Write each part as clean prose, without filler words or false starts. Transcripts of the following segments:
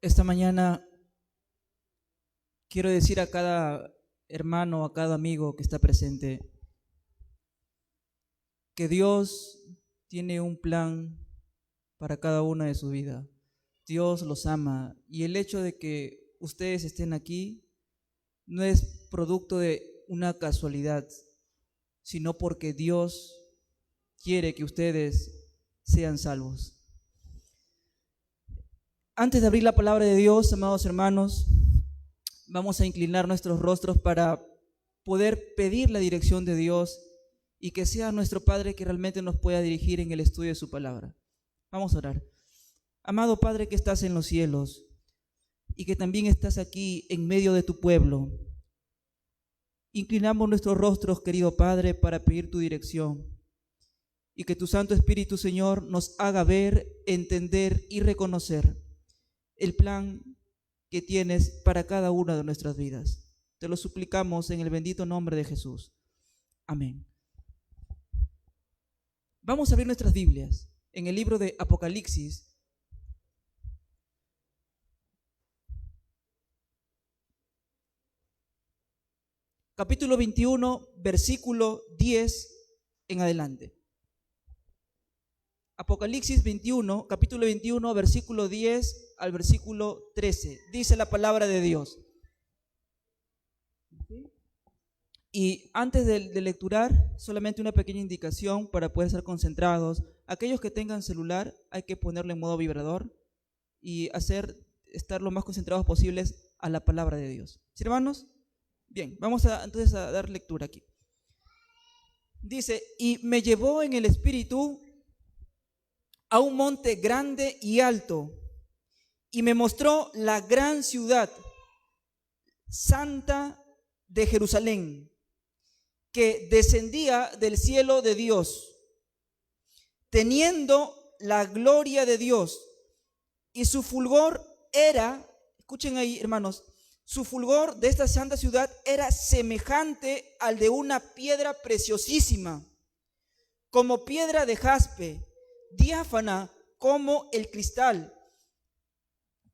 Esta mañana quiero decir a cada hermano, a cada amigo que está presente, que Dios tiene un plan para cada una de su vida. Dios los ama y el hecho de que ustedes estén aquí no es producto de una casualidad, sino porque Dios quiere que ustedes sean salvos. Antes de abrir la palabra de Dios, amados hermanos, vamos a inclinar nuestros rostros para poder pedir la dirección de Dios y que sea nuestro Padre que realmente nos pueda dirigir en el estudio de su palabra. Vamos a orar. Amado Padre que estás en los cielos y que también estás aquí en medio de tu pueblo, inclinamos nuestros rostros, querido Padre, para pedir tu dirección y que tu Santo Espíritu, Señor, nos haga ver, entender y reconocer el plan que tienes para cada una de nuestras vidas. Te lo suplicamos en el bendito nombre de Jesús. Amén. Vamos a abrir nuestras Biblias en el libro de Apocalipsis, capítulo 21, versículo 10 en adelante. Apocalipsis 21, capítulo 21, versículo 10 al versículo 13. Dice la palabra de Dios. Y antes de lecturar, solamente una pequeña indicación para poder ser concentrados. Aquellos que tengan celular, hay que ponerlo en modo vibrador y estar lo más concentrados posibles a la palabra de Dios. ¿Sí, hermanos? Bien, vamos entonces a dar lectura aquí. Dice, y me llevó en el espíritu a un monte grande y alto, y me mostró la gran ciudad santa de Jerusalén, que descendía del cielo de Dios, teniendo la gloria de Dios, y su fulgor era, escuchen ahí, hermanos, su fulgor de esta santa ciudad era semejante al de una piedra preciosísima, como piedra de jaspe, diáfana como el cristal.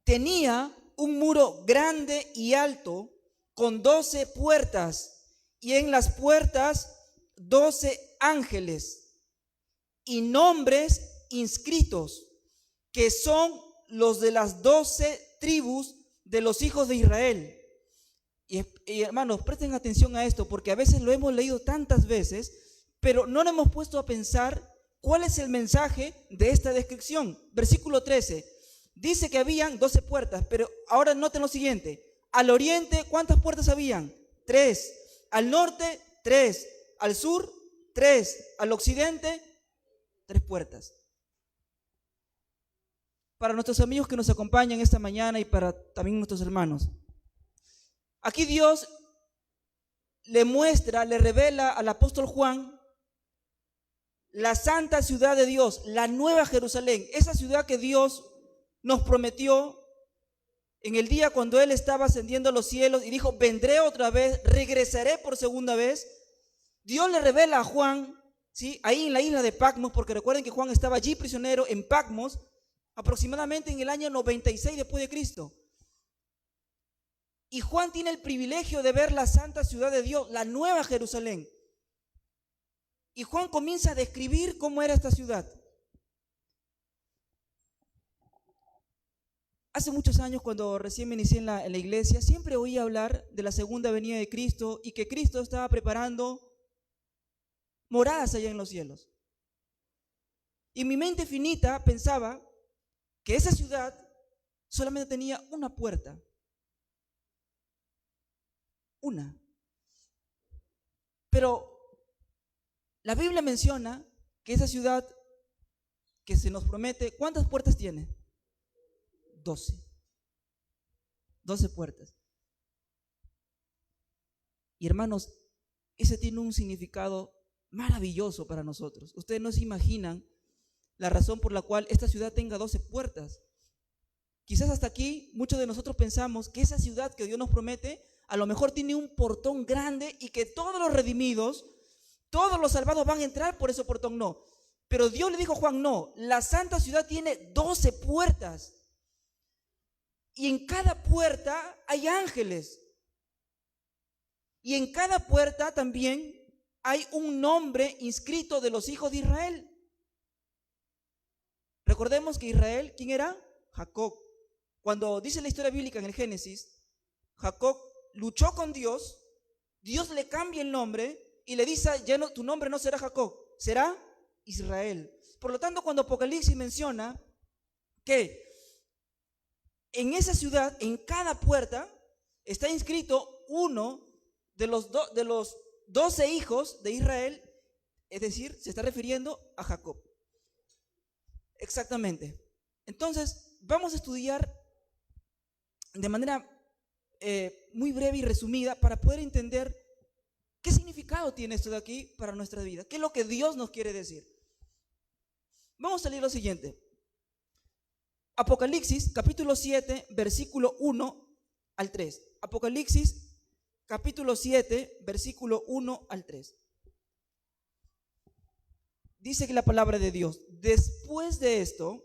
Tenía un muro grande y alto con 12 puertas, y en las puertas 12 ángeles y nombres inscritos, que son los de las 12 tribus de los hijos de Israel. Y hermanos, presten atención a esto, porque a veces lo hemos leído tantas veces, pero no nos hemos puesto a pensar cuál es el mensaje de esta descripción. Versículo 13, dice que habían 12 puertas, pero ahora noten lo siguiente. Al oriente, ¿cuántas puertas habían? 3. Al norte, 3. Al sur, 3. Al occidente, 3 puertas. Para nuestros amigos que nos acompañan esta mañana y para también nuestros hermanos, aquí Dios le muestra, le revela al apóstol Juan la santa ciudad de Dios, la nueva Jerusalén, esa ciudad que Dios nos prometió en el día cuando Él estaba ascendiendo a los cielos y dijo, vendré otra vez, regresaré por segunda vez. Dios le revela a Juan, ¿sí?, ahí en la isla de Patmos, porque recuerden que Juan estaba allí prisionero en Patmos, aproximadamente en el año 96 después de Cristo. Y Juan tiene el privilegio de ver la santa ciudad de Dios, la nueva Jerusalén. Y Juan comienza a describir cómo era esta ciudad. Hace muchos años, cuando recién me inicié en la iglesia, siempre oía hablar de la segunda venida de Cristo y que Cristo estaba preparando moradas allá en los cielos. Y mi mente finita pensaba que esa ciudad solamente tenía una puerta. Una. Pero la Biblia menciona que esa ciudad que se nos promete, ¿cuántas puertas tiene? 12. 12 puertas. Y hermanos, ese tiene un significado maravilloso para nosotros. Ustedes no se imaginan la razón por la cual esta ciudad tenga 12 puertas. Quizás hasta aquí muchos de nosotros pensamos que esa ciudad que Dios nos promete a lo mejor tiene un portón grande y que todos los redimidos, todos los salvados van a entrar por ese portón. No. Pero Dios le dijo a Juan, no, la santa ciudad tiene 12 puertas. Y en cada puerta hay ángeles. Y en cada puerta también hay un nombre inscrito de los hijos de Israel. Recordemos que Israel, ¿quién era? Jacob. Cuando dice la historia bíblica en el Génesis, Jacob luchó con Dios, Dios le cambia el nombre y le dice, ya no, tu nombre no será Jacob, será Israel. Por lo tanto, cuando Apocalipsis menciona que en esa ciudad, en cada puerta, está inscrito uno de los 12 hijos de Israel, es decir, se está refiriendo a Jacob. Exactamente. Entonces, vamos a estudiar de manera muy breve y resumida para poder entender qué significado tiene esto de aquí para nuestra vida, qué es lo que Dios nos quiere decir. Vamos a leer lo siguiente. Apocalipsis, capítulo 7, versículo 1 al 3. Apocalipsis, capítulo 7, versículo 1 al 3. Dice que la palabra de Dios, después de esto,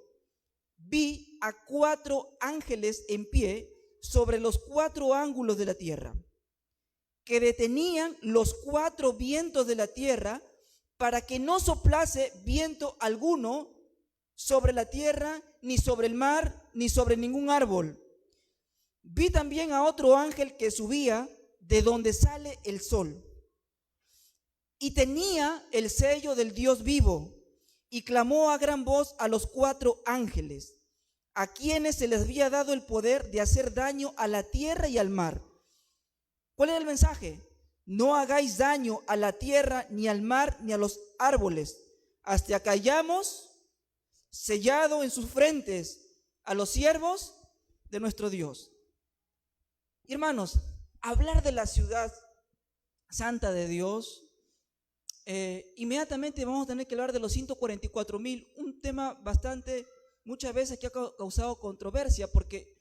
vi a 4 ángeles en pie sobre los 4 ángulos de la tierra, que detenían los 4 vientos de la tierra para que no soplase viento alguno sobre la tierra, ni sobre el mar, ni sobre ningún árbol. Vi también a otro ángel que subía de donde sale el sol, y tenía el sello del Dios vivo, y clamó a gran voz a los 4 ángeles, a quienes se les había dado el poder de hacer daño a la tierra y al mar. ¿Cuál era el mensaje? No hagáis daño a la tierra, ni al mar, ni a los árboles, hasta que hayamos sellado en sus frentes a los siervos de nuestro Dios. Hermanos, hablar de la ciudad santa de Dios, inmediatamente vamos a tener que hablar de los 144,000, un tema bastante, muchas veces que ha causado controversia, porque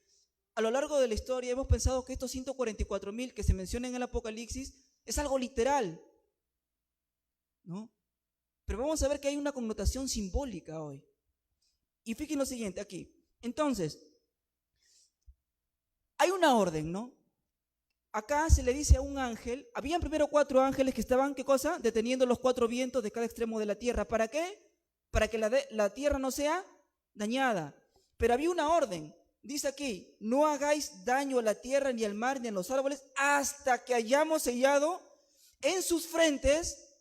a lo largo de la historia hemos pensado que estos 144,000 que se mencionan en el Apocalipsis es algo literal, ¿no? Pero vamos a ver que hay una connotación simbólica hoy. Y fíjense lo siguiente aquí. Entonces, hay una orden, ¿no? Acá se le dice a un ángel, habían primero 4 ángeles que estaban, ¿qué cosa? Deteniendo los 4 vientos de cada extremo de la tierra. ¿Para qué? Para que la tierra no sea dañada. Pero había una orden. Dice aquí, no hagáis daño a la tierra, ni al mar, ni a los árboles, hasta que hayamos sellado en sus frentes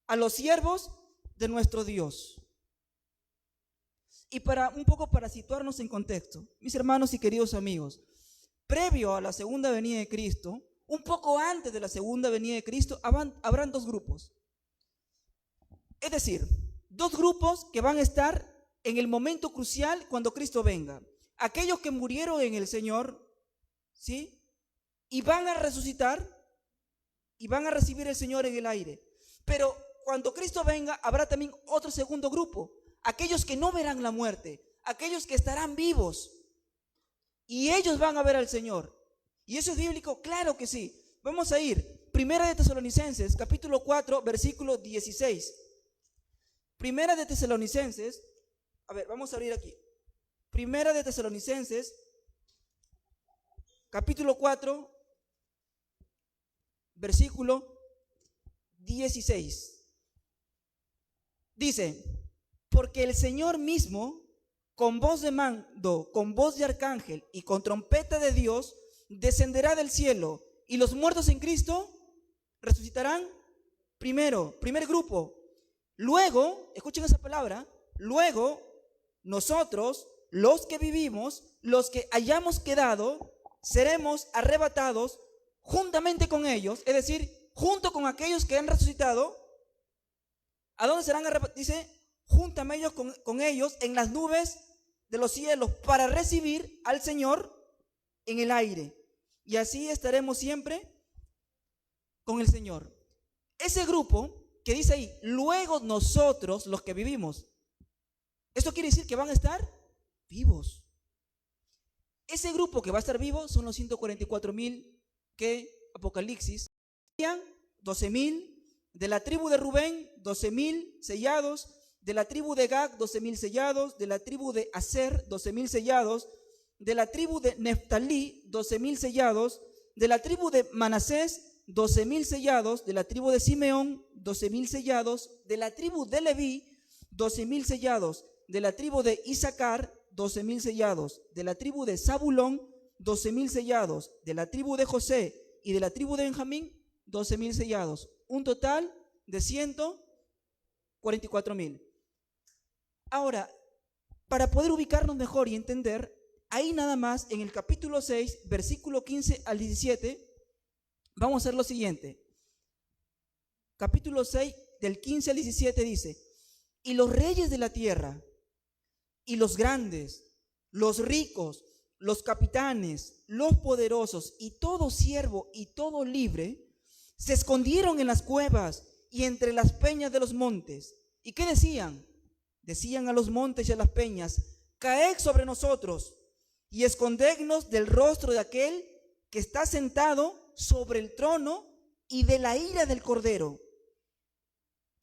a los siervos de nuestro Dios. Y un poco para situarnos en contexto, mis hermanos y queridos amigos, previo a la segunda venida de Cristo, un poco antes de la segunda venida de Cristo, habrán 2 grupos. Es decir, 2 grupos que van a estar en el momento crucial cuando Cristo venga. Aquellos que murieron en el Señor, ¿sí? Y van a resucitar y van a recibir el Señor en el aire. Pero cuando Cristo venga, habrá también otro segundo grupo. Aquellos que no verán la muerte, aquellos que estarán vivos. Y ellos van a ver al Señor. ¿Y eso es bíblico? Claro que sí. Vamos a ir. Primera de Tesalonicenses, capítulo 4, versículo 16. Primera de Tesalonicenses, a ver, vamos a abrir aquí. Primera de Tesalonicenses, capítulo 4, versículo 16. Dice, porque el Señor mismo, con voz de mando, con voz de arcángel y con trompeta de Dios, descenderá del cielo, y los muertos en Cristo resucitarán primero, primer grupo. Luego, escuchen esa palabra, luego nosotros, los que vivimos, los que hayamos quedado, seremos arrebatados juntamente con ellos, es decir, junto con aquellos que han resucitado. ¿A dónde serán arrebatados? Dice, juntamente con ellos en las nubes de los cielos para recibir al Señor en el aire. Y así estaremos siempre con el Señor. Ese grupo que dice ahí, luego nosotros los que vivimos, esto quiere decir que van a estar vivos. Ese grupo que va a estar vivo son los 144,000 que Apocalipsis, 12,000 de la tribu de Rubén, 12,000 sellados, de la tribu de Gad, 12,000 sellados, de la tribu de Aser, 12,000 sellados, de la tribu de Neftalí, 12,000 sellados, de la tribu de Manasés, 12,000 sellados, de la tribu de Simeón, 12,000 sellados, de la tribu de Leví, 12,000 sellados, de la tribu de Isaacar, 12,000 sellados, de la tribu de Zabulón, 12,000 sellados, de la tribu de José y de la tribu de Benjamín, 12,000 sellados, un total de 144,000. Ahora, para poder ubicarnos mejor y entender, ahí nada más en el capítulo 6, versículo 15 al 17, vamos a hacer lo siguiente. Capítulo 6, del 15 al 17 dice: y los reyes de la tierra, y los grandes, los ricos, los capitanes, los poderosos, y todo siervo y todo libre, se escondieron en las cuevas y entre las peñas de los montes. ¿Y qué decían? Decían a los montes y a las peñas: caed sobre nosotros y escondednos del rostro de aquel que está sentado sobre el trono y de la ira del Cordero.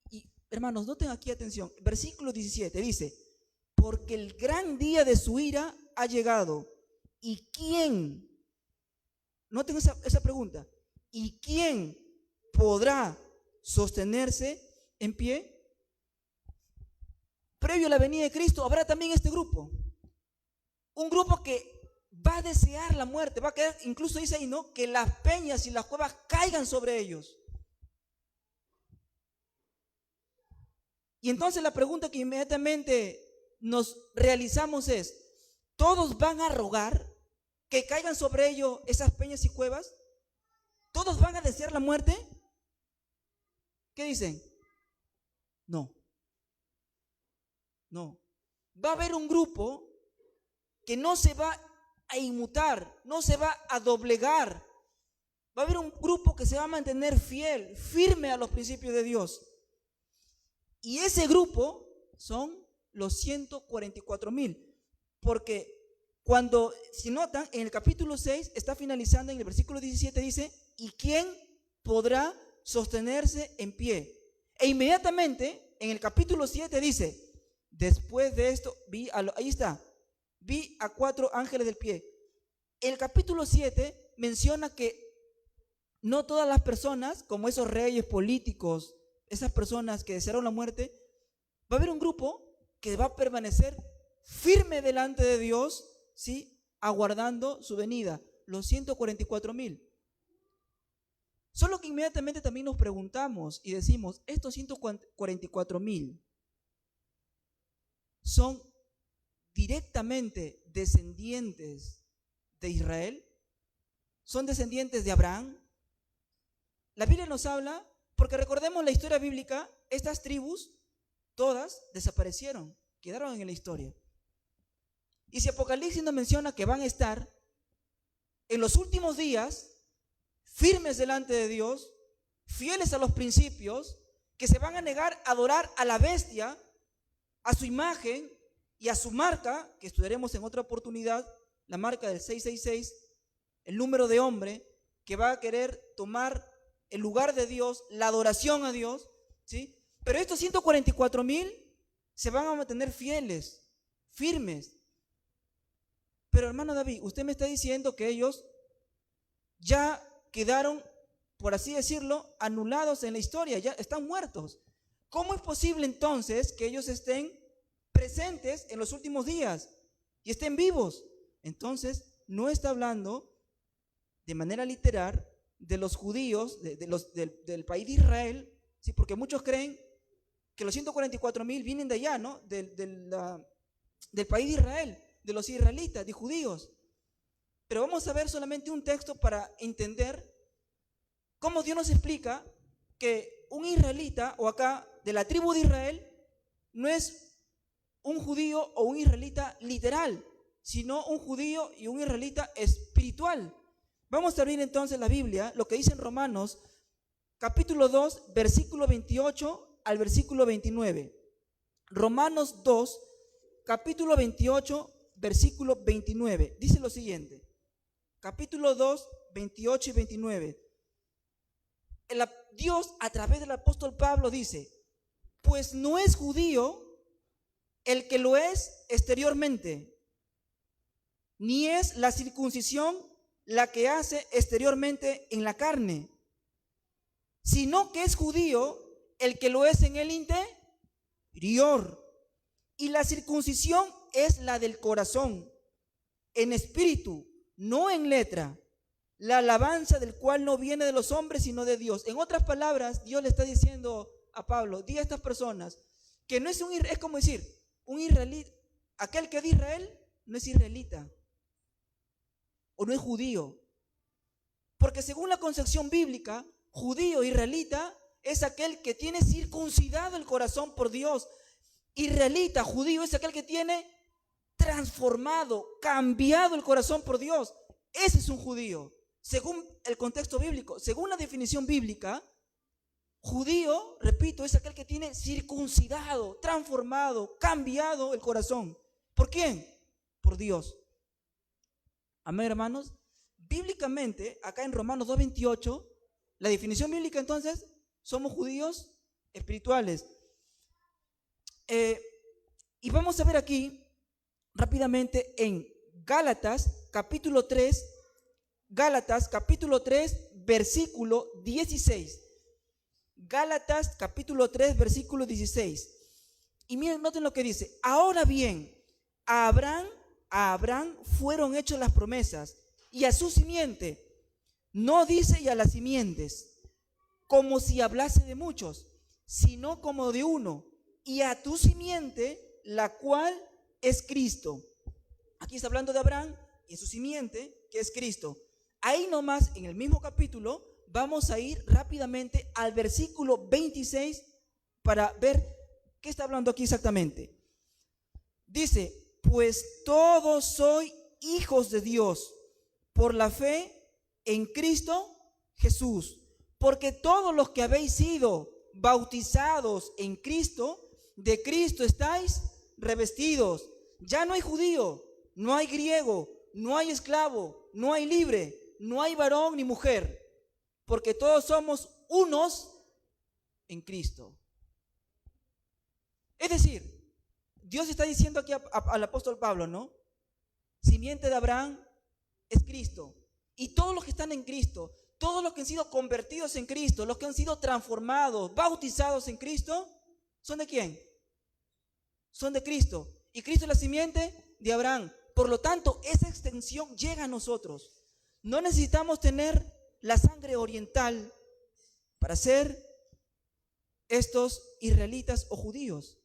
Y hermanos, noten aquí atención, versículo 17 dice: porque el gran día de su ira ha llegado. ¿Y quién? Noten esa pregunta. ¿Y quién podrá sostenerse en pie? Previo a la venida de Cristo habrá también este grupo. Un grupo que va a desear la muerte, va a querer, incluso dice ahí, ¿no?, que las peñas y las cuevas caigan sobre ellos. Y entonces la pregunta que inmediatamente nos realizamos es: ¿todos van a rogar que caigan sobre ellos esas peñas y cuevas? ¿Todos van a desear la muerte? ¿Qué dicen? No. No. Va a haber un grupo que no se va a inmutar, no se va a doblegar. Va a haber un grupo que se va a mantener fiel, firme a los principios de Dios. Y ese grupo son los 144,000. Porque cuando, si notan, en el capítulo 6 está finalizando, en el versículo 17 dice: ¿y quién podrá sostenerse en pie? E inmediatamente en el capítulo 7 dice: después de esto vi a 4 ángeles del pie. El capítulo 7 menciona que no todas las personas, como esos reyes políticos, esas personas que desearon la muerte, va a haber un grupo que va a permanecer firme delante de Dios, ¿sí?, aguardando su venida, los 144,000. Solo que inmediatamente también nos preguntamos y decimos: estos 144,000 son directamente descendientes de Israel, son descendientes de Abraham. La Biblia nos habla, porque recordemos la historia bíblica, estas tribus todas desaparecieron, quedaron en la historia. Y si Apocalipsis nos menciona que van a estar en los últimos días firmes delante de Dios, fieles a los principios, que se van a negar a adorar a la bestia, a su imagen y a su marca, que estudiaremos en otra oportunidad, la marca del 666, el número de hombre que va a querer tomar el lugar de Dios, la adoración a Dios, ¿sí? Pero estos 144,000 se van a mantener fieles, firmes. Pero hermano David, usted me está diciendo que ellos ya quedaron, por así decirlo, anulados en la historia, ya están muertos. ¿Cómo es posible entonces que ellos estén presentes en los últimos días y estén vivos? Entonces no está hablando de manera literal de los judíos, del país de Israel, ¿sí? Porque muchos creen que los 144,000 vienen de allá, ¿no?, del país de Israel, de los israelitas, de judíos. Pero vamos a ver solamente un texto para entender cómo Dios nos explica que un israelita, o acá de la tribu de Israel, no es un judío o un israelita literal, sino un judío y un israelita espiritual. Vamos a abrir entonces la Biblia, lo que dice en Romanos, capítulo 2, versículo 28 al versículo 29. Romanos 2, capítulo 28, versículo 29. Dice lo siguiente. Capítulo 2, 28 y 29. Dios, a través del apóstol Pablo, dice: pues no es judío el que lo es exteriormente, ni es la circuncisión la que hace exteriormente en la carne, sino que es judío el que lo es en el interior. Y la circuncisión es la del corazón, en espíritu, no en letra, la alabanza del cual no viene de los hombres, sino de Dios. En otras palabras, Dios le está diciendo a Pablo, di a estas personas que no es es como decir, un israelita, aquel que es de Israel no es israelita o no es judío. Porque según la concepción bíblica, judío, israelita, es aquel que tiene circuncidado el corazón por Dios. Israelita, judío, es aquel que tiene transformado, cambiado el corazón por Dios. Ese es un judío. Según el contexto bíblico, según la definición bíblica, judío, repito, es aquel que tiene circuncidado, transformado, cambiado el corazón. ¿Por quién? Por Dios. Amén, hermanos. Bíblicamente, acá en Romanos 2:28, la definición bíblica entonces, somos judíos espirituales. Y vamos a ver aquí rápidamente en Gálatas capítulo 3, versículo 16. Gálatas capítulo 3, versículo 16. Y miren, noten lo que dice. Ahora bien, a Abraham fueron hechas las promesas, y a su simiente. No dice y a las simientes, como si hablase de muchos, sino como de uno, y a tu simiente, la cual es Cristo. Aquí está hablando de Abraham y su simiente, que es Cristo. Ahí nomás, en el mismo capítulo, vamos a ir rápidamente al versículo 26 para ver qué está hablando aquí exactamente. Dice, pues todos sois hijos de Dios por la fe en Cristo Jesús. Porque todos los que habéis sido bautizados en Cristo, de Cristo estáis revestidos. Ya no hay judío, no hay griego, no hay esclavo, no hay libre, no hay varón ni mujer, porque todos somos unos en Cristo. Es decir, Dios está diciendo aquí al apóstol Pablo, ¿no? Simiente de Abraham es Cristo. Y todos los que están en Cristo, todos los que han sido convertidos en Cristo, los que han sido transformados, bautizados en Cristo, ¿son de quién? Son de Cristo. Y Cristo es la simiente de Abraham. Por lo tanto, esa extensión llega a nosotros. No necesitamos tener la sangre oriental para ser estos israelitas o judíos.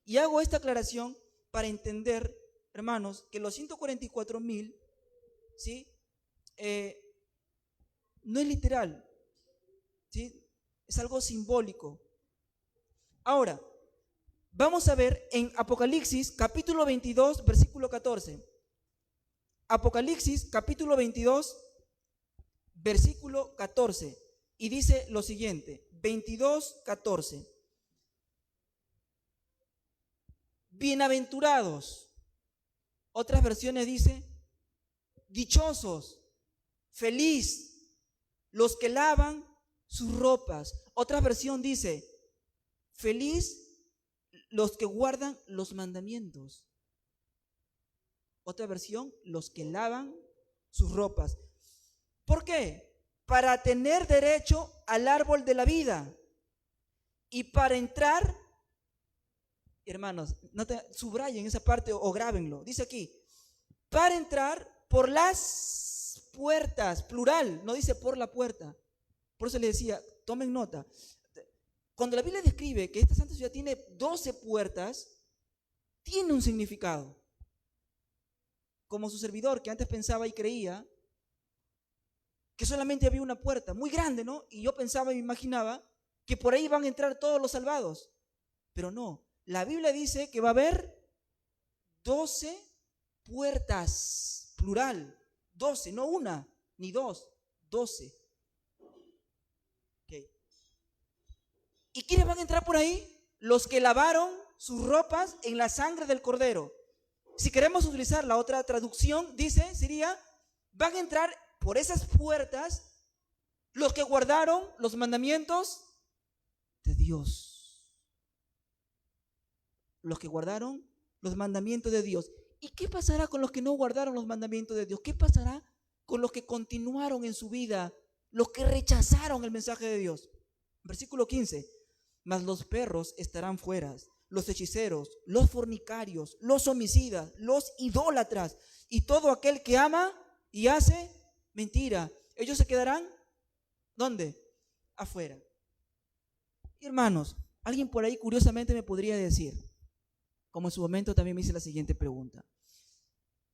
Y hago esta aclaración para entender, hermanos, que los 144,000, ¿sí? No es literal, ¿sí? Es algo simbólico. Ahora, vamos a ver en Apocalipsis capítulo 22, versículo 14. Apocalipsis capítulo 22, versículo 14. Y dice lo siguiente, 22, 14. Bienaventurados. Otras versiones dice, dichosos, feliz, los que lavan sus ropas. Otra versión dice, feliz los que guardan los mandamientos. Otra versión, los que lavan sus ropas. ¿Por qué? Para tener derecho al árbol de la vida y para entrar, hermanos, subrayen esa parte o grábenlo. Dice aquí, para entrar por las puertas, plural, no dice por la puerta. Por eso le decía, tomen nota. Cuando la Biblia describe que esta santa ciudad tiene 12 puertas, tiene un significado. Como su servidor, que antes pensaba y creía que solamente había una puerta muy grande, ¿no? Y yo pensaba y me imaginaba que por ahí van a entrar todos los salvados. Pero no, la Biblia dice que va a haber 12 puertas, plural, 12, no una ni dos, 12. Okay. ¿Y quiénes van a entrar por ahí? Los que lavaron sus ropas en la sangre del Cordero. Si queremos utilizar la otra traducción, sería, van a entrar por esas puertas los que guardaron los mandamientos de Dios. Los que guardaron los mandamientos de Dios. ¿Y qué pasará con los que no guardaron los mandamientos de Dios? ¿Qué pasará con los que continuaron en su vida, los que rechazaron el mensaje de Dios? Versículo 15. Mas los perros estarán fuera, los hechiceros, los fornicarios, los homicidas, los idólatras y todo aquel que ama y hace mentira. Ellos se quedarán, ¿dónde? Afuera. Y hermanos, alguien por ahí curiosamente me podría decir, como en su momento también me hice la siguiente pregunta.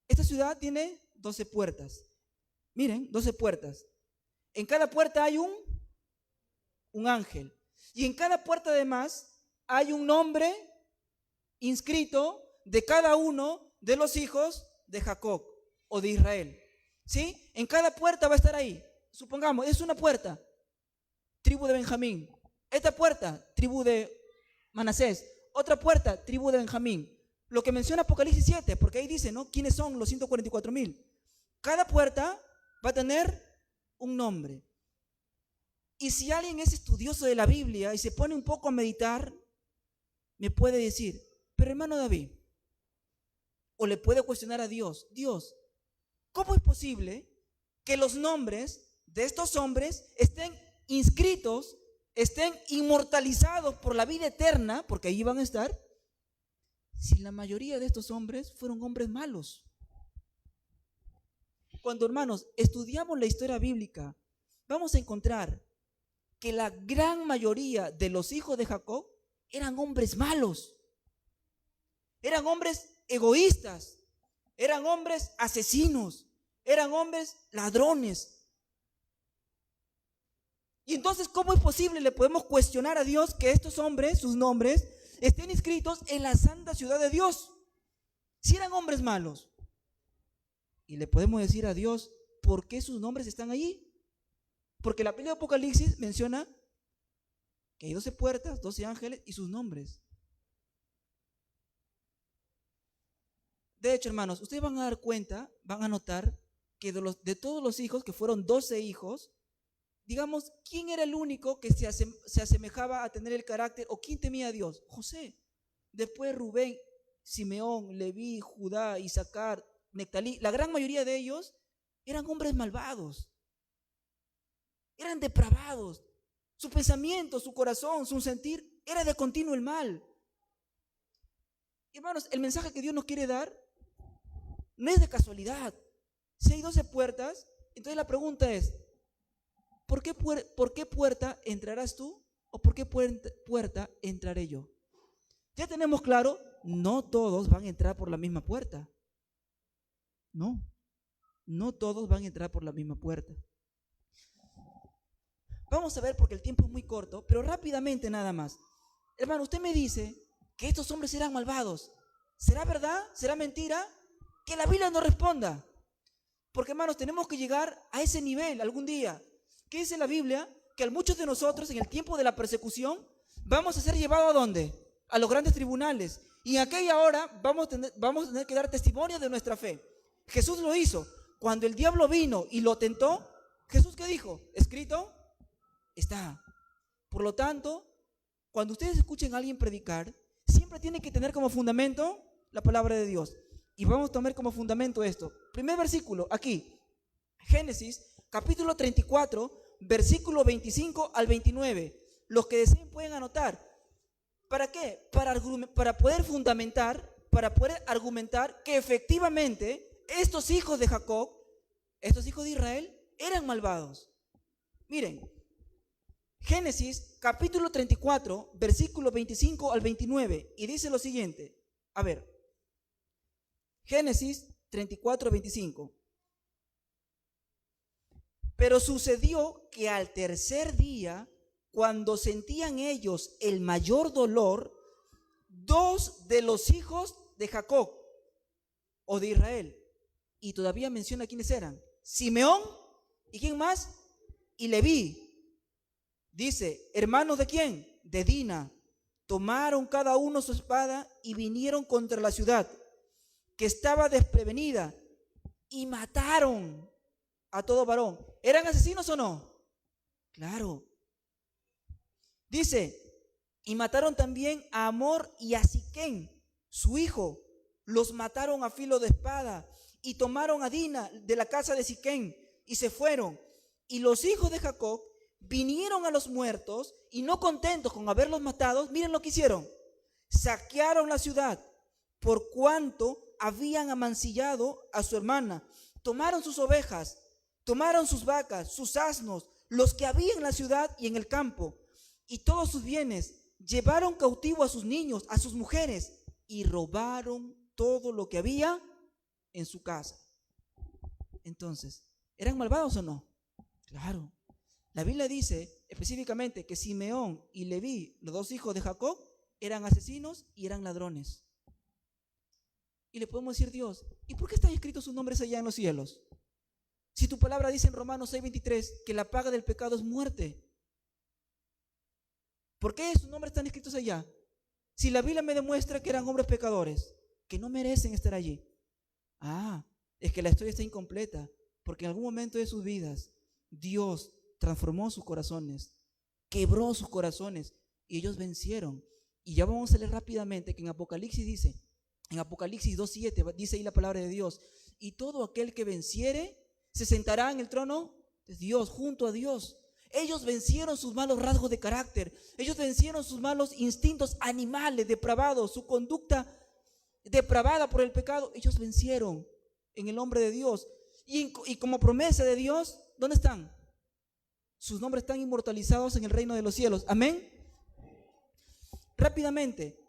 Esta ciudad tiene 12 puertas. Miren, 12 puertas. En cada puerta hay un ángel. Y en cada puerta además hay un nombre inscrito de cada uno de los hijos de Jacob o de Israel. ¿Sí? En cada puerta va a estar ahí. Supongamos, es una puerta, tribu de Benjamín. Esta puerta, tribu de Manasés. Otra puerta, tribu de Benjamín. Lo que menciona Apocalipsis 7, porque ahí dice, ¿no? ¿Quiénes son los 144,000? Cada puerta va a tener un nombre. Y si alguien es estudioso de la Biblia y se pone un poco a meditar, me puede decir, pero hermano David, o le puede cuestionar a Dios, Dios, ¿cómo es posible que los nombres de estos hombres estén inscritos, estén inmortalizados por la vida eterna, porque ahí van a estar, si la mayoría de estos hombres fueron hombres malos? Cuando, hermanos, estudiamos la historia bíblica, vamos a encontrar que la gran mayoría de los hijos de Jacob eran hombres malos, eran hombres egoístas, eran hombres asesinos, eran hombres ladrones. Y entonces, ¿cómo es posible? Le podemos cuestionar a Dios que estos hombres, sus nombres, estén inscritos en la santa ciudad de Dios, si eran hombres malos. Y le podemos decir a Dios, ¿por qué sus nombres están allí? Porque la Biblia de Apocalipsis menciona que hay 12 puertas, 12 ángeles y sus nombres. De hecho, hermanos, ustedes van a dar cuenta, van a notar que de todos los hijos, que fueron 12 hijos, digamos, ¿quién era el único que se asemejaba a tener el carácter o quién temía a Dios? José. Después Rubén, Simeón, Leví, Judá, Isaacar, Nectalí. La gran mayoría de ellos eran hombres malvados. Eran depravados. Su pensamiento, su corazón, su sentir era de continuo el mal. Hermanos, el mensaje que Dios nos quiere dar no es de casualidad. Si hay 12 puertas, entonces la pregunta es, ¿por qué puerta entrarás tú o por qué puerta entraré yo? Ya tenemos claro, no todos van a entrar por la misma puerta. No todos van a entrar por la misma puerta. Vamos a ver porque el tiempo es muy corto, pero rápidamente nada más. Hermano, usted me dice que estos hombres eran malvados. ¿Será verdad? ¿Será mentira? Que la Biblia no responda. Porque, hermanos, tenemos que llegar a ese nivel algún día. ¿Qué dice la Biblia? Que a muchos de nosotros en el tiempo de la persecución vamos a ser llevados ¿a dónde? A los grandes tribunales. Y en aquella hora vamos a tener que dar testimonio de nuestra fe. Jesús lo hizo. Cuando el diablo vino y lo tentó, ¿Jesús qué dijo? Escrito está. Por lo tanto, cuando ustedes escuchen a alguien predicar, siempre tienen que tener como fundamento la palabra de Dios. Y vamos a tomar como fundamento esto. Primer versículo, aquí. Génesis, capítulo 34, versículo 25 al 29. Los que deseen pueden anotar. ¿Para qué? Para poder fundamentar, para poder argumentar que efectivamente estos hijos de Jacob, estos hijos de Israel, eran malvados. Miren, Génesis capítulo 34, versículo 25 al 29, y dice lo siguiente. A ver, Génesis 34, 25. Pero sucedió que al tercer día, cuando sentían ellos el mayor dolor, dos de los hijos de Jacob o de Israel, y todavía menciona quiénes eran, Simeón, ¿y quién más? Y Leví. Dice, hermanos de quién? De Dina. Tomaron cada uno su espada y vinieron contra la ciudad, que estaba desprevenida, y mataron a todo varón. ¿Eran asesinos o no? Claro. Dice, y mataron también a Amor y a Siquén, su hijo. los mataron a filo de espada y tomaron a Dina de la casa de Siquén y se fueron. Y los hijos de Jacob vinieron a los muertos y no contentos con haberlos matado, miren lo que hicieron. Saquearon la ciudad por cuanto habían amancillado a su hermana. Tomaron sus ovejas, tomaron sus vacas, sus asnos, los que había en la ciudad y en el campo, y todos sus bienes. Llevaron cautivo a sus niños, a sus mujeres, y robaron todo lo que había en su casa. Entonces, ¿eran malvados o no? Claro. La Biblia dice específicamente que Simeón y Leví, los dos hijos de Jacob, eran asesinos y eran ladrones. Y le podemos decir, Dios, ¿y por qué están escritos sus nombres allá en los cielos? Si tu palabra dice en Romanos 6:23 que la paga del pecado es muerte, ¿por qué sus nombres están escritos allá? Si la Biblia me demuestra que eran hombres pecadores, que no merecen estar allí. Es que la historia está incompleta, porque en algún momento de sus vidas Dios transformó sus corazones, quebró sus corazones y ellos vencieron. Y ya vamos a leer rápidamente que en Apocalipsis dice, en Apocalipsis 2:7 dice ahí la palabra de Dios, y todo aquel que venciere se sentará en el trono de Dios, junto a Dios. Ellos vencieron sus malos rasgos de carácter, ellos vencieron sus malos instintos animales depravados, su conducta depravada por el pecado. Ellos vencieron en el nombre de Dios. Y como promesa de Dios, ¿dónde están? Sus nombres están inmortalizados en el reino de los cielos. Amén. Rápidamente,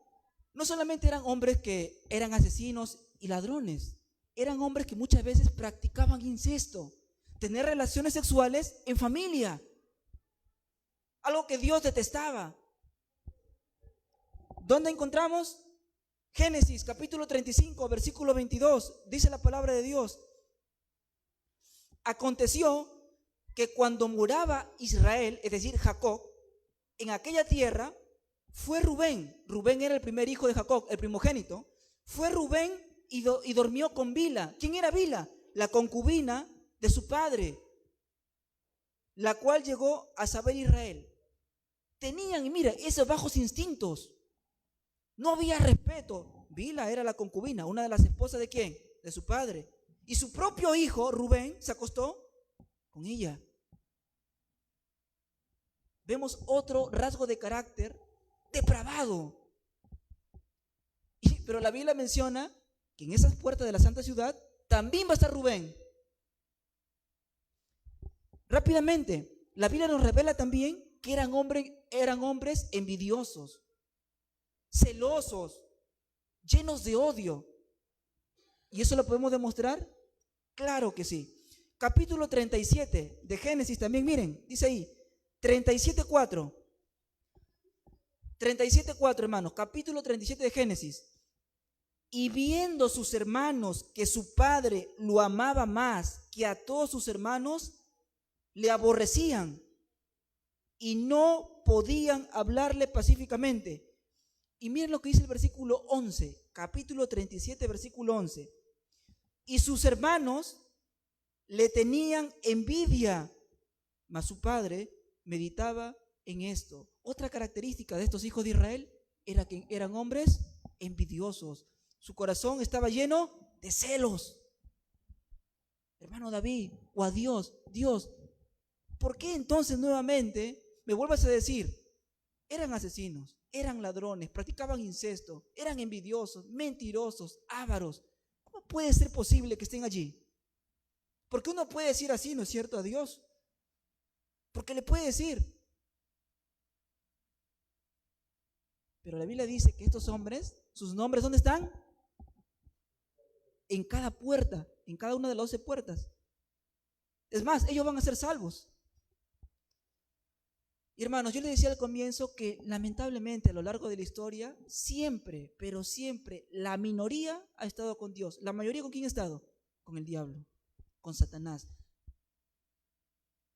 no solamente eran hombres que eran asesinos y ladrones, eran hombres que muchas veces practicaban incesto, tener relaciones sexuales en familia, algo que Dios detestaba. ¿Dónde encontramos? Génesis capítulo 35, versículo 22, dice la palabra de Dios. Aconteció que cuando moraba Israel, es decir, Jacob, en aquella tierra, fue Rubén. Rubén era el primer hijo de Jacob, el primogénito. Fue Rubén y durmió con Bila. ¿Quién era Bila? La concubina de su padre, la cual llegó a saber Israel. Tenían, mira, esos bajos instintos. No había respeto. Bila era la concubina, una de las esposas ¿de quién? De su padre. Y su propio hijo, Rubén, se acostó con ella. Vemos otro rasgo de carácter depravado. Pero la Biblia menciona que en esas puertas de la santa ciudad también va a estar Rubén. Rápidamente, la Biblia nos revela también que eran hombres envidiosos, celosos, llenos de odio. ¿Y eso lo podemos demostrar? Claro que sí. Capítulo 37 de Génesis también, miren, dice ahí, 37:4. 37:4, hermanos, capítulo 37 de Génesis. Y viendo sus hermanos que su padre lo amaba más que a todos sus hermanos, le aborrecían y no podían hablarle pacíficamente. Y miren lo que dice el versículo 11, capítulo 37, versículo 11. Y sus hermanos le tenían envidia, mas su padre meditaba en esto. Otra característica de estos hijos de Israel era que eran hombres envidiosos. Su corazón estaba lleno de celos. Hermano David, o a Dios, ¿por qué entonces nuevamente me vuelvas a decir? Eran asesinos, eran ladrones, practicaban incesto, eran envidiosos, mentirosos, ávaros. ¿Cómo puede ser posible que estén allí? Porque uno puede decir así, ¿no es cierto?, a Dios. Porque le puede decir. Pero la Biblia dice que estos hombres, sus nombres, ¿dónde están? En cada puerta, en cada una de las 12 puertas. Es más, ellos van a ser salvos. Y hermanos, yo les decía al comienzo que lamentablemente a lo largo de la historia, siempre, pero siempre, la minoría ha estado con Dios. ¿La mayoría con quién ha estado? Con el diablo, con Satanás.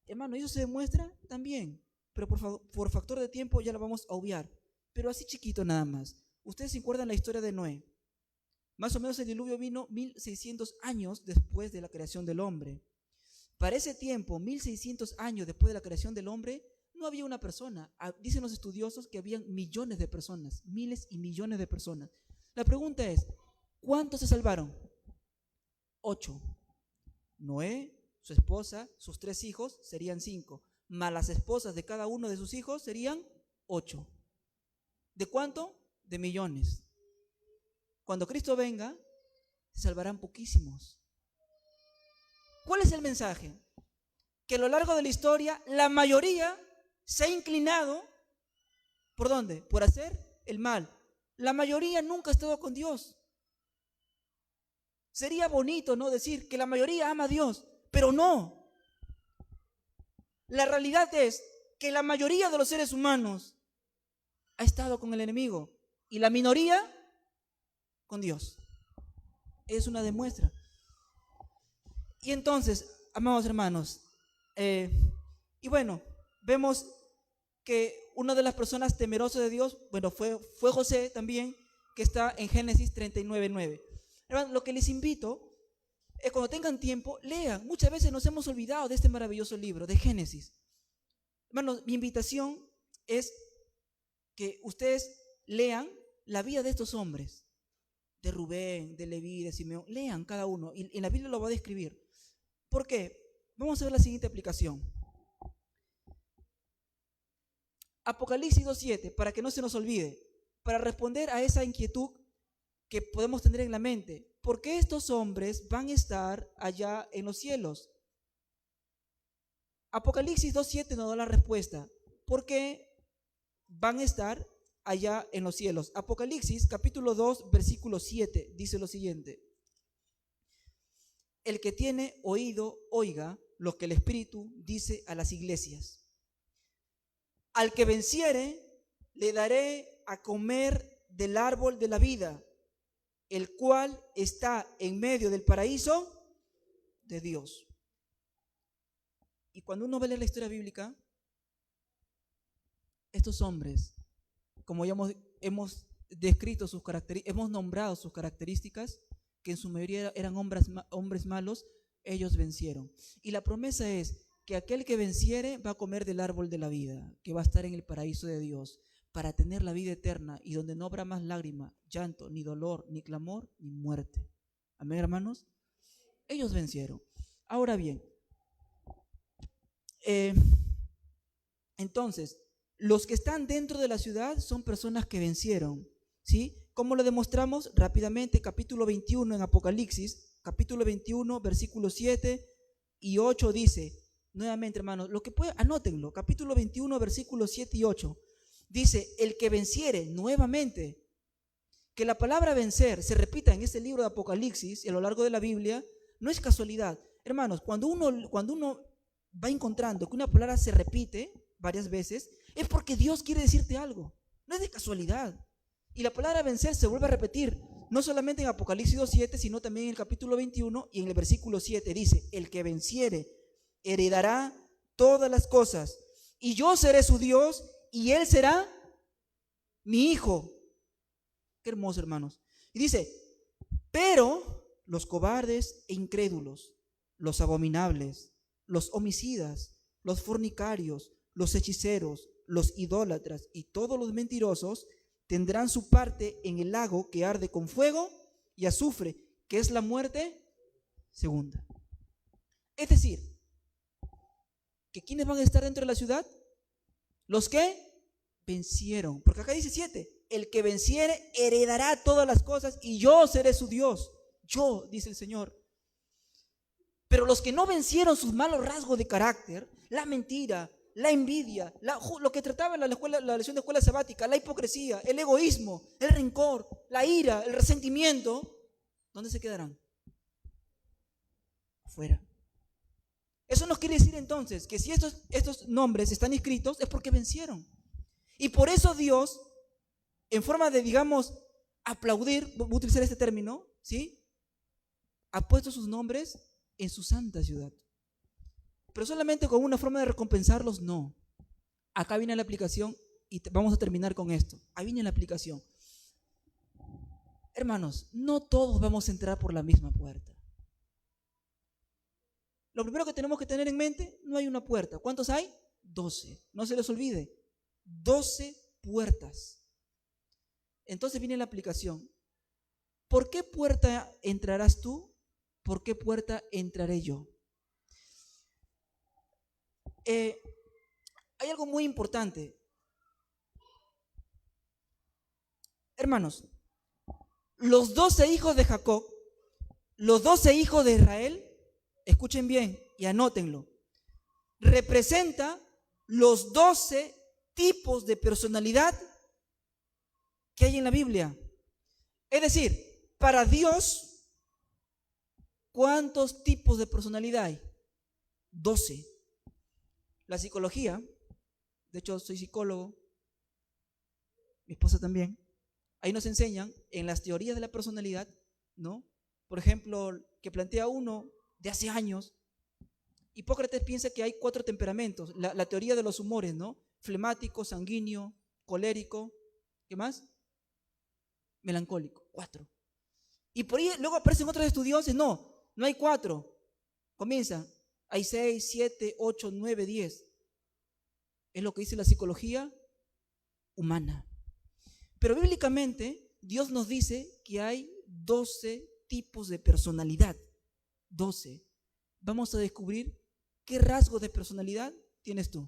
Hermano, eso se demuestra también, pero por factor de tiempo ya lo vamos a obviar. Pero así chiquito nada más. Ustedes se acuerdan la historia de Noé. Más o menos el diluvio vino 1600 años después de la creación del hombre. Para ese tiempo, 1600 años después de la creación del hombre, no había una persona. Dicen los estudiosos que habían millones de personas, miles y millones de personas. La pregunta es, ¿Cuántos se salvaron? 8. Noé, su esposa, sus 3 hijos serían 5, más las esposas de cada uno de sus hijos serían 8. ¿De cuánto? De millones. Cuando Cristo venga, se salvarán poquísimos. ¿Cuál es el mensaje? Que a lo largo de la historia, la mayoría se ha inclinado, ¿por dónde? Por hacer el mal. La mayoría nunca ha estado con Dios. Sería bonito, ¿no?, decir que la mayoría ama a Dios, pero no. La realidad es que la mayoría de los seres humanos ha estado con el enemigo y la minoría con Dios. Es una demuestra. Y entonces, amados hermanos, y bueno, vemos que una de las personas temerosas de Dios, bueno, fue José también, que está en Génesis 39:9. Hermanos, lo que les invito es, cuando tengan tiempo, lean. Muchas veces nos hemos olvidado de este maravilloso libro de Génesis. Hermanos, mi invitación es que ustedes lean la vida de estos hombres, de Rubén, de Leví, de Simeón. Lean cada uno y en la Biblia lo va a describir. ¿Por qué? Vamos a ver la siguiente aplicación. Apocalipsis 2:7, para que no se nos olvide, para responder a esa inquietud que podemos tener en la mente. ¿Por qué estos hombres van a estar allá en los cielos? Apocalipsis 2:7 nos da la respuesta. ¿Por qué van a estar allá en los cielos? Apocalipsis capítulo 2, versículo 7 dice lo siguiente: el que tiene oído, oiga lo que el Espíritu dice a las iglesias. Al que venciere, le daré a comer del árbol de la vida, el cual está en medio del paraíso de Dios. Y cuando uno ve la historia bíblica, estos hombres, como ya hemos descrito sus características, hemos nombrado sus características, que en su mayoría eran hombres malos, ellos vencieron. Y la promesa es que aquel que venciere va a comer del árbol de la vida, que va a estar en el paraíso de Dios, para tener la vida eterna, y donde no habrá más lágrima, llanto, ni dolor, ni clamor, ni muerte. Amén, hermanos. Ellos vencieron. Ahora bien, entonces, los que están dentro de la ciudad son personas que vencieron, ¿sí? ¿Cómo lo demostramos? Rápidamente, capítulo 21 en Apocalipsis, capítulo 21, versículos 7 y 8 dice, nuevamente, hermanos, lo que puede, anótenlo, capítulo 21, versículos 7 y 8. Dice, el que venciere, nuevamente. Que la palabra vencer se repita en este libro de Apocalipsis y a lo largo de la Biblia no es casualidad. Hermanos, cuando uno va encontrando que una palabra se repite varias veces, es porque Dios quiere decirte algo. No es de casualidad. Y la palabra vencer se vuelve a repetir, no solamente en Apocalipsis 2:7, sino también en el capítulo 21 y en el versículo 7. Dice, el que venciere heredará todas las cosas, y yo seré su Dios, y él será mi hijo. Qué hermoso, hermanos. Y dice, pero los cobardes e incrédulos, los abominables, los homicidas, los fornicarios, los hechiceros, los idólatras y todos los mentirosos tendrán su parte en el lago que arde con fuego y azufre, que es la muerte segunda. Es decir, que ¿quiénes van a estar dentro de la ciudad? Los que vencieron. Porque acá dice 7, el que venciere heredará todas las cosas y yo seré su Dios. Yo, dice el Señor. Pero los que no vencieron sus malos rasgos de carácter, la mentira, la envidia, lo que trataba en la lección de escuela sabática, la hipocresía, el egoísmo, el rencor, la ira, el resentimiento, ¿dónde se quedarán? Afuera. Eso nos quiere decir entonces que si estos nombres están escritos es porque vencieron. Y por eso Dios, en forma de, digamos, aplaudir, voy a utilizar este término, ¿sí?, ha puesto sus nombres en su santa ciudad. Pero solamente con una forma de recompensarlos, no. Acá viene la aplicación y vamos a terminar con esto. Ahí viene la aplicación. Hermanos, no todos vamos a entrar por la misma puerta. Lo primero que tenemos que tener en mente, no hay una puerta. ¿Cuántos hay? 12. No se les olvide. 12 puertas. Entonces viene la aplicación. ¿Por qué puerta entrarás tú? ¿Por qué puerta entraré yo? Hay algo muy importante. Hermanos, los 12 hijos de Jacob, los 12 hijos de Israel, escuchen bien y anótenlo, representa los 12 tipos de personalidad que hay en la Biblia. Es decir, para Dios, ¿cuántos tipos de personalidad hay? 12. La psicología, de hecho soy psicólogo, mi esposa también, ahí nos enseñan en las teorías de la personalidad, ¿no? Por ejemplo, que plantea uno de hace años, Hipócrates piensa que hay 4 temperamentos, la teoría de los humores, ¿no? Flemático, sanguíneo, colérico, ¿qué más? Melancólico, 4. Y por ahí luego aparecen otros estudiosos, no hay 4, comienza, hay 6, 7, 8, 9, 10. Es lo que dice la psicología humana. Pero bíblicamente Dios nos dice que hay 12 tipos de personalidad. 12. Vamos a descubrir qué rasgos de personalidad tienes tú,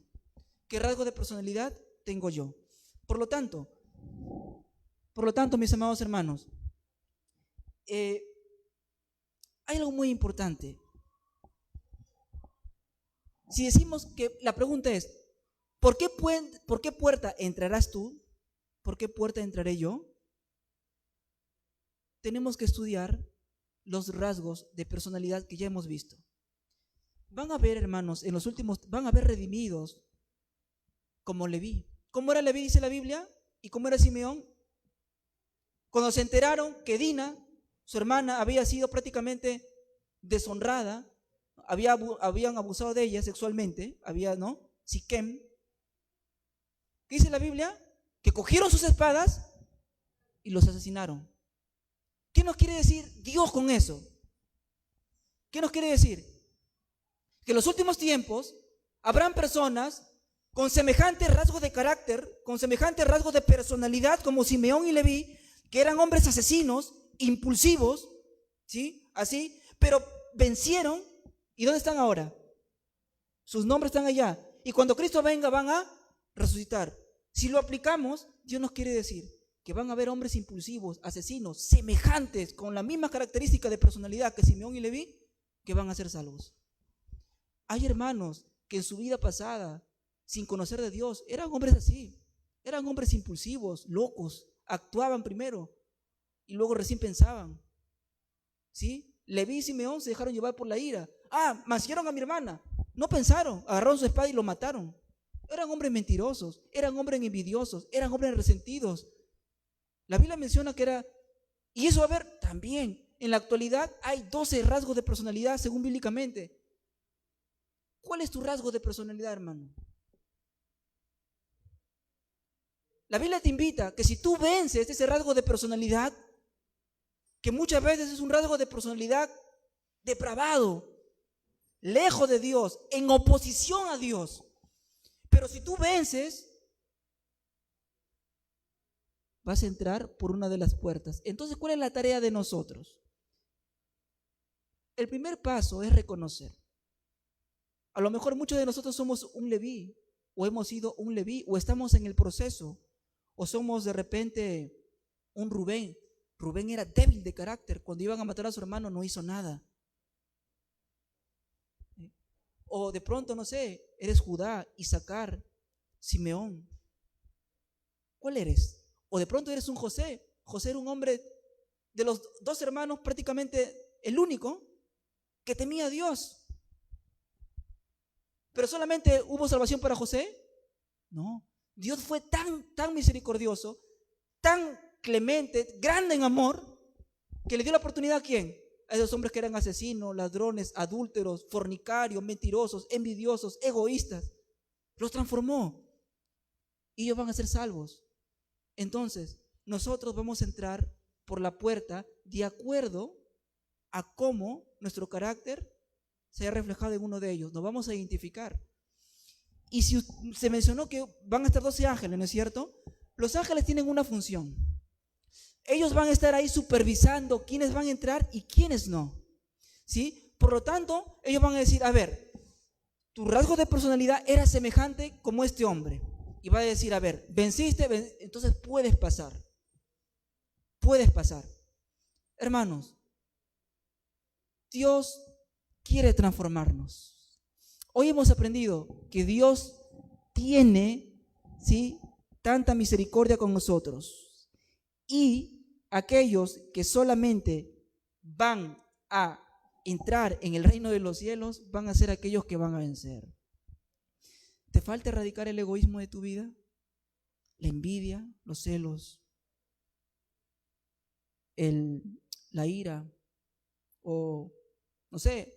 qué rasgos de personalidad tengo yo. Por lo tanto, mis amados hermanos, hay algo muy importante. Si decimos que la pregunta es, ¿por qué puerta entrarás tú? ¿Por qué puerta entraré yo? Tenemos que estudiar los rasgos de personalidad que ya hemos visto. Van a ver, hermanos, en los últimos, van a ver redimidos como Leví. ¿Cómo era Leví, dice la Biblia? ¿Y cómo era Simeón? Cuando se enteraron que Dina, su hermana, había sido prácticamente deshonrada, habían abusado de ella sexualmente, ¿no? Siquem. ¿Qué dice la Biblia? Que cogieron sus espadas y los asesinaron. ¿Qué nos quiere decir Dios con eso? ¿Qué nos quiere decir? Que en los últimos tiempos habrán personas con semejantes rasgos de carácter, con semejantes rasgos de personalidad como Simeón y Leví, que eran hombres asesinos, impulsivos, ¿sí? Así, pero vencieron. ¿Y dónde están ahora? Sus nombres están allá. Y cuando Cristo venga van a resucitar. Si lo aplicamos, Dios nos quiere decir que van a haber hombres impulsivos, asesinos, semejantes, con la misma característica de personalidad que Simeón y Leví, que van a ser salvos. Hay hermanos que en su vida pasada, sin conocer de Dios, eran hombres así, eran hombres impulsivos, locos, actuaban primero y luego recién pensaban. ¿Sí? Leví y Simeón se dejaron llevar por la ira. Mancieron a mi hermana. No pensaron, agarraron su espada y lo mataron. Eran hombres mentirosos, eran hombres envidiosos, eran hombres resentidos. La Biblia menciona que era, y eso, a ver, también en la actualidad hay 12 rasgos de personalidad según bíblicamente. ¿Cuál es tu rasgo de personalidad, hermano? La Biblia te invita que si tú vences ese rasgo de personalidad, que muchas veces es un rasgo de personalidad depravado, lejos de Dios, en oposición a Dios, pero si tú vences, vas a entrar por una de las puertas. Entonces, ¿cuál es la tarea de nosotros? El primer paso es reconocer. A lo mejor muchos de nosotros somos un Leví, o hemos sido un Leví, o estamos en el proceso, o somos de repente un Rubén. Rubén era débil de carácter. Cuando iban a matar a su hermano no hizo nada. O de pronto, no sé, eres Judá, Isaacar, Simeón. ¿Cuál eres? O de pronto eres un José. José era un hombre de los 2 hermanos, prácticamente el único que temía a Dios. ¿Pero solamente hubo salvación para José? No. Dios fue tan misericordioso, tan clemente, grande en amor, que le dio la oportunidad ¿a quién? A esos hombres que eran asesinos, ladrones, adúlteros, fornicarios, mentirosos, envidiosos, egoístas. Los transformó y ellos van a ser salvos. Entonces, nosotros vamos a entrar por la puerta de acuerdo a cómo nuestro carácter se ha reflejado en uno de ellos. Nos vamos a identificar. Y si se mencionó que van a estar 12 ángeles, ¿no es cierto? Los ángeles tienen una función. Ellos van a estar ahí supervisando quiénes van a entrar y quiénes no. ¿Sí? Por lo tanto, ellos van a decir, a ver, tu rasgo de personalidad era semejante como este hombre. Y va a decir, a ver, venciste, entonces puedes pasar. Puedes pasar. Hermanos, Dios quiere transformarnos. Hoy hemos aprendido que Dios tiene, ¿sí?, tanta misericordia con nosotros. Y aquellos que solamente van a entrar en el reino de los cielos van a ser aquellos que van a vencer. ¿Te falta erradicar el egoísmo de tu vida? La envidia, los celos, la ira o, no sé,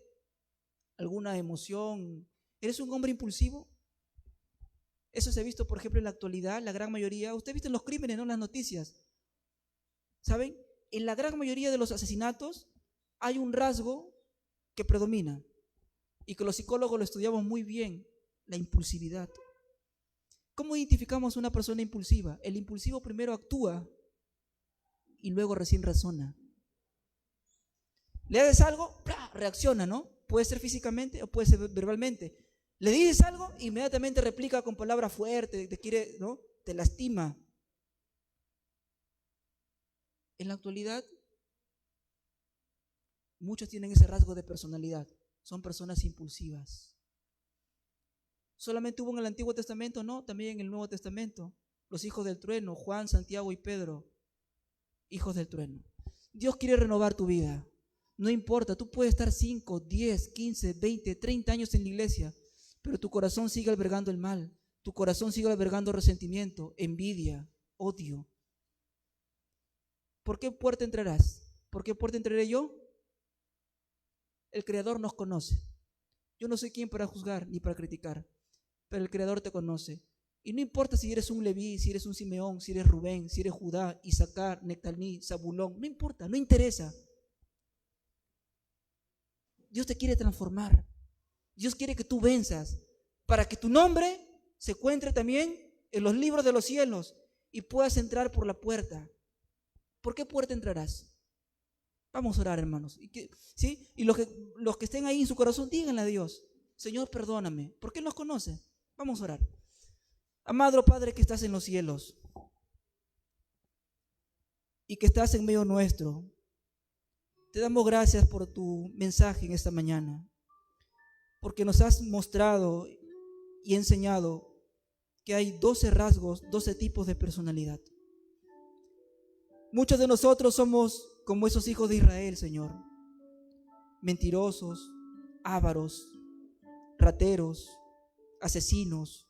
alguna emoción. ¿Eres un hombre impulsivo? Eso se ha visto, por ejemplo, en la actualidad, la gran mayoría. Usted ha visto en los crímenes, ¿no?, las noticias. ¿Saben? En la gran mayoría de los asesinatos hay un rasgo que predomina y que los psicólogos lo estudiamos muy bien: la impulsividad. ¿Cómo identificamos una persona impulsiva? El impulsivo primero actúa y luego recién razona. Le haces algo, reacciona, ¿no? Puede ser físicamente o puede ser verbalmente. Le dices algo, inmediatamente replica con palabras fuertes, te quiere, ¿no?, te lastima. En la actualidad, muchos tienen ese rasgo de personalidad. Son personas impulsivas. ¿Solamente hubo en el Antiguo Testamento? No, también en el Nuevo Testamento. Los hijos del trueno, Juan, Santiago y Pedro, hijos del trueno. Dios quiere renovar tu vida. No importa, tú puedes estar 5, 10, 15, 20, 30 años en la iglesia, pero tu corazón sigue albergando el mal. Tu corazón sigue albergando resentimiento, envidia, odio. ¿Por qué puerta entrarás? ¿Por qué puerta entraré yo? El Creador nos conoce. Yo no soy quien para juzgar ni para criticar, pero el Creador te conoce. Y no importa si eres un Leví, si eres un Simeón, si eres Rubén, si eres Judá, Isaacar, Nectalí, Zabulón, no importa, no interesa. Dios te quiere transformar. Dios quiere que tú venzas para que tu nombre se encuentre también en los libros de los cielos y puedas entrar por la puerta. ¿Por qué puerta entrarás? Vamos a orar, hermanos. ¿Sí? Y los que estén ahí en su corazón, díganle a Dios: Señor, perdóname, porque Él nos conoce. Vamos a orar. Amado Padre que estás en los cielos y que estás en medio nuestro, te damos gracias por tu mensaje en esta mañana, porque nos has mostrado y enseñado que hay 12 rasgos, 12 tipos de personalidad. Muchos de nosotros somos como esos hijos de Israel, Señor: mentirosos, ávaros, rateros, asesinos.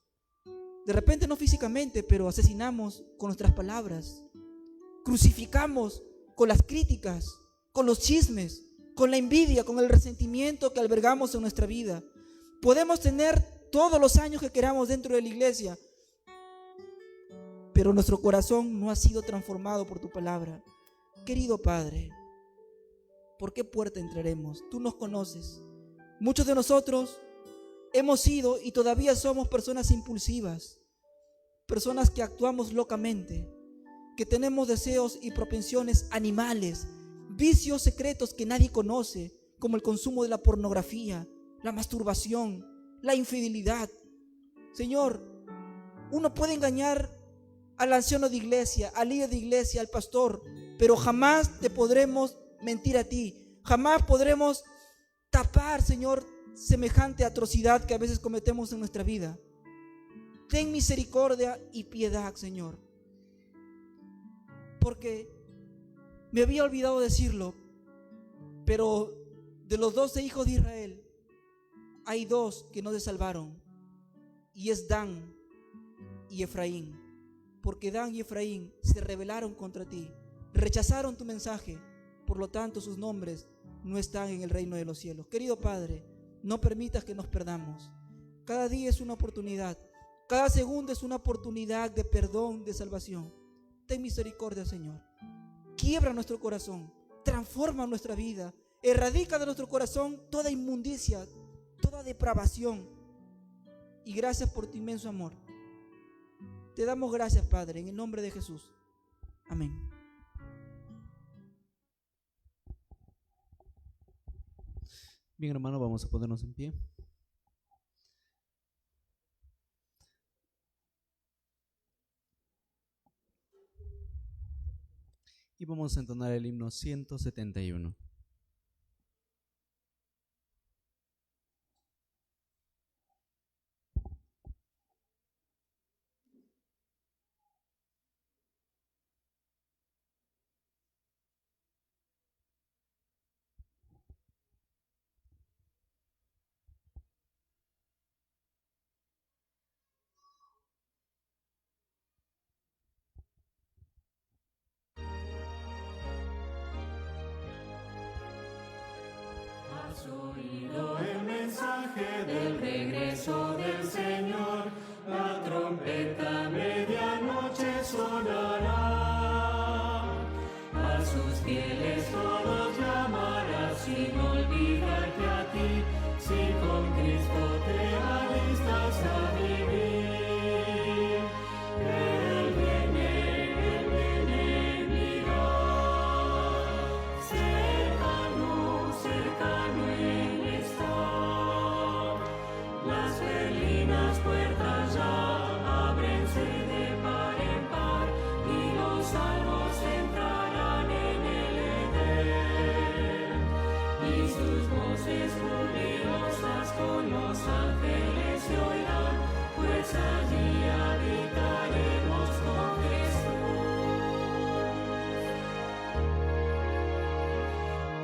De repente no físicamente, pero asesinamos con nuestras palabras, crucificamos con las críticas, con los chismes, con la envidia, con el resentimiento que albergamos en nuestra vida. Podemos tener todos los años que queramos dentro de la iglesia, pero nuestro corazón no ha sido transformado por tu palabra. Querido Padre, ¿por qué puerta entraremos? Tú nos conoces. Muchos de nosotros hemos sido y todavía somos personas impulsivas, personas que actuamos locamente, que tenemos deseos y propensiones animales, vicios secretos que nadie conoce, como el consumo de la pornografía, la masturbación, la infidelidad. Señor, uno puede engañar al anciano de iglesia, al líder de iglesia, al pastor, pero jamás te podremos mentir a ti. Jamás podremos tapar, Señor, semejante atrocidad que a veces cometemos en nuestra vida. Ten misericordia y piedad, Señor, porque me había olvidado decirlo, pero de los 12 hijos de Israel hay 2 que no se salvaron, y es Dan y Efraín, porque Dan y Efraín se rebelaron contra ti, rechazaron tu mensaje, por lo tanto sus nombres no están en el reino de los cielos. Querido Padre, no permitas que nos perdamos. Cada día es una oportunidad, cada segundo es una oportunidad de perdón, de salvación. Ten misericordia, Señor. Quiebra nuestro corazón, transforma nuestra vida, erradica de nuestro corazón toda inmundicia, toda depravación. Y gracias por tu inmenso amor. Te damos gracias, Padre, en el nombre de Jesús. Amén. Bien, hermano, vamos a ponernos en pie. Y vamos a entonar el himno 171. Has oído el mensaje del regreso del Señor, la trompeta a medianoche sonará. A sus fieles todos llamará sin olvidarte a ti, si con Cristo te alistas a vivir. Él viene, mira, cercano, cercano Él está. Las berlinas puertas ya ábrense de par en par y los salvos entrarán en el Edén. Y sus voces jubilosas con los ángeles se oirán, pues allí habitaremos con Jesús.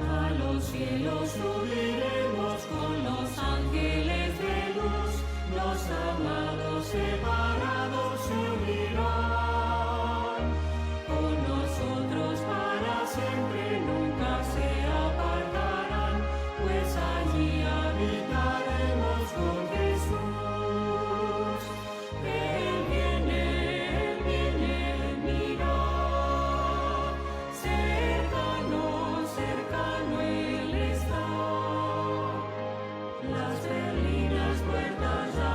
A los cielos subiremos con los ángeles de luz, los amados separados se unirán. Con nosotros para siempre nunca se apartarán, pues allí habitaremos con Jesús. Él viene, mira, cercano, cercano Él está. Las berlinas puertas ya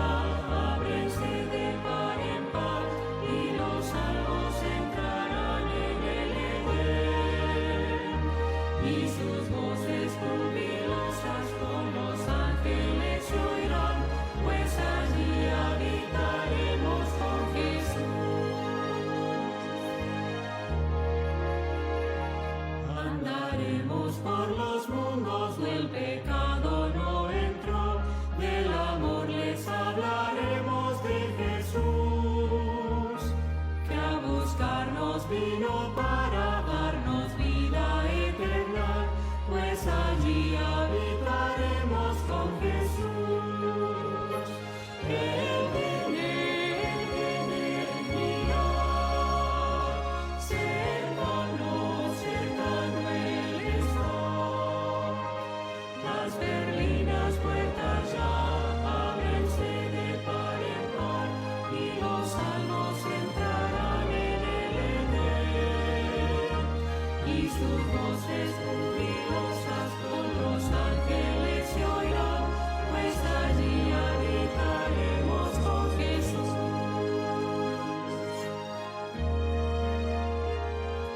ábrense de par en par y los salvos entrarán en el Edén. Y sus voces jubilosas con los ángeles se oirán, pues allí habitaremos con Jesús. Andaremos por los mundos, del pecado no entró, del amor les hablaremos de Jesús, que a buscarnos vino para darnos vida eterna, pues allí habitaremos con Jesús. Él viene, mira, cercano, cercano Él está. Las berlinas puertas ya ábrense de par en par y los salvos entrarán en el Edén. Y sus voces jubilosas con los ángeles se oirán, pues allí habitaremos con Jesús.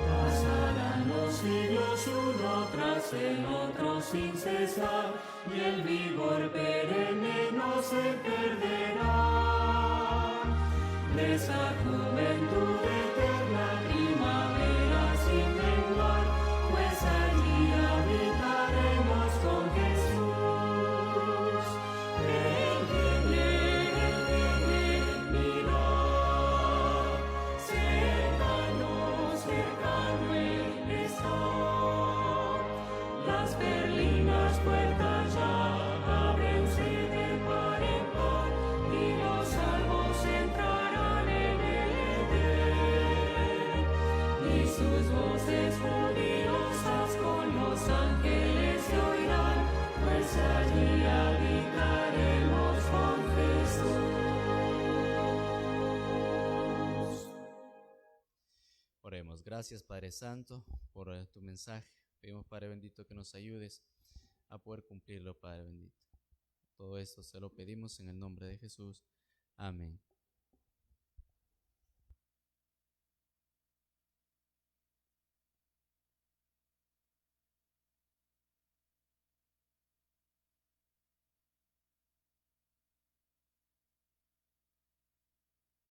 Pasarán los siglos uno tras el otro sin cesar, y el vigor perenne no se perderá. De esa juventud eterna, primavera sin menguar, pues allí habitaremos con Jesús. Él viene, mira, cercano, cercano Él está. Las berlinas puertas ya ábrense de par en par y los salvos entrarán en el Edén. Y sus voces jubilosas con los ángeles se oirán, pues allí habitaremos con Jesús. Oremos. Gracias, Padre Santo, por tu mensaje. Pedimos, Padre bendito, que nos ayudes a poder cumplirlo, Padre bendito. Todo esto se lo pedimos en el nombre de Jesús. Amén.